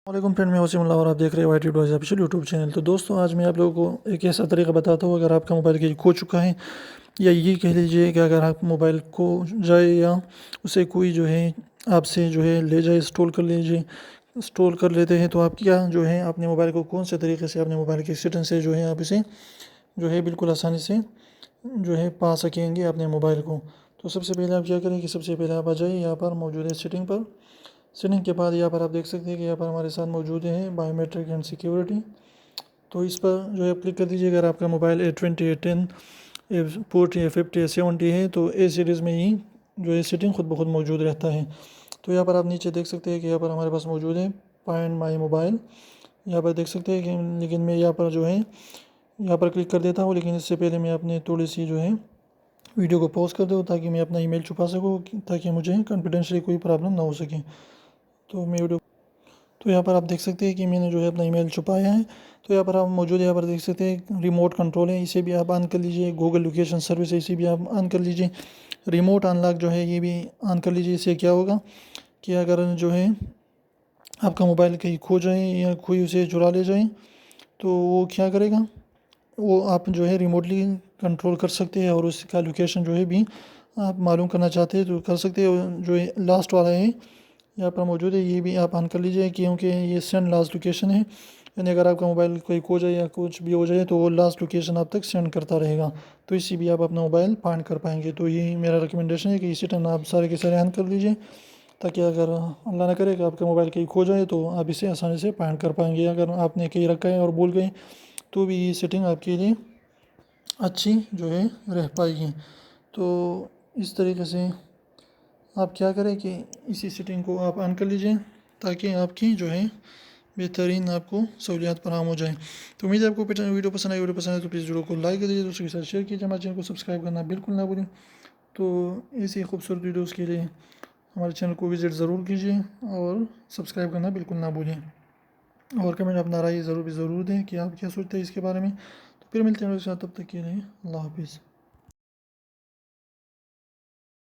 वालेकुम फ्रेंड, मैं वसीमुल्लाह और आप देख रहे हैं Y T Dodge official YouTube channel. तो दोस्तों, आज मैं आप लोगों को एक ऐसा तरीका बताता हूँ। अगर आपका मोबाइल कहीं खो चुका है, या ये कह लीजिए कि अगर आप मोबाइल खो जाए या उसे कोई जो है आपसे जो है ले जाए, स्टॉल कर लेते हैं, तो आप क्या जो है अपने मोबाइल को कौन से तरीके से अपने मोबाइल के सेटिंग से जो है आप इसे जो है बिल्कुल आसानी से जो है पा सकेंगे अपने मोबाइल को। तो सबसे पहले आप क्या करें कि सबसे पहले आप आ जाइए यहाँ पर मौजूद है सेटिंग पर। सेटिंग के बाद यहाँ पर आप देख सकते हैं कि यहाँ पर हमारे साथ मौजूद है बायोमेट्रिक एंड सिक्योरिटी। तो इस पर जो है आप क्लिक कर दीजिए। अगर आपका mobile A20, A10, A40, A50, A70 है तो ए सीरीज़ में ही जो है सेटिंग खुद ब खुद मौजूद रहता है। तो यहाँ पर आप नीचे देख सकते हैं कि यहाँ पर हमारे पास मौजूद है फाइंड माई मोबाइल। यहाँ पर देख सकते हैं कि लेकिन मैं यहाँ पर जो है यहाँ पर क्लिक कर देता हूँ, लेकिन इससे पहले मैं अपने थोड़ी सी जो है वीडियो को पॉज कर दूँ ताकि मैं अपना ईमेल छुपा सकूँ, ताकि मुझे कॉन्फिडेंशियली कोई प्रॉब्लम ना हो सके। तो मैं वीडियो तो यहाँ पर आप देख सकते हैं कि मैंने जो है अपना ईमेल छुपाया है। तो यहाँ पर आप मौजूद है, यहाँ पर देख सकते हैं रिमोट कंट्रोल है, इसे भी आप ऑन कर लीजिए। गूगल लोकेशन सर्विस है, इसे भी आप ऑन कर लीजिए। रिमोट अनलॉक जो है ये भी ऑन कर लीजिए। इससे क्या होगा कि अगर जो है आपका मोबाइल कहीं खो जाए या कोई उसे चुरा ले जाए तो वो क्या करेगा, वो आप जो है रिमोटली कंट्रोल कर सकते हैं, और उसका लोकेशन जो है भी आप मालूम करना चाहते हैं तो कर सकते हैं। जो लास्ट वाला है यहाँ पर मौजूद है, ये भी आप ऑन कर लीजिए, क्योंकि ये सेंड लास्ट लोकेशन है। यानी अगर आपका मोबाइल कोई खो जाए या कुछ भी हो जाए तो वो लास्ट लोकेशन आप तक सेंड करता रहेगा, तो इससे भी आप अपना मोबाइल फाइंड कर पाएंगे। तो यही मेरा रिकमेंडेशन है कि इसी टाइम आप सारे के सारे ऑन कर लीजिए, ताकि अगर अल्लाह ना करे कि आपका मोबाइल कहीं खो जाए तो आप इसे आसानी से फाइंड कर पाएंगे। अगर आपने कहीं रखा है और भूल गए तो भी ये सेटिंग आपके लिए अच्छी जो है रह पाएगी। तो इस तरीके से आप क्या करें कि इसी सेटिंग को आप ऑन कर लीजिए, ताकि आपकी जो है बेहतरीन आपको सहूलियात फराहम हो जाए। तो उम्मीद है आपको वीडियो पसंद है तो प्लीज़ वीडियो को लाइक कर दीजिए, दोस्तों के साथ शेयर कीजिए, हमारे चैनल को सब्सक्राइब करना बिल्कुल ना भूलें। तो ऐसी खूबसूरत वीडियोज़ के लिए हमारे चैनल को विज़िट ज़रूर कीजिए और सब्सक्राइब करना बिल्कुल ना भूलें। और कमेंट अपना राय ज़रूर दें कि आप क्या सोचते हैं इसके बारे में। तो फिर मिलते हैं मेरे साथ, तब तक के लिए अल्लाह हाफिज़।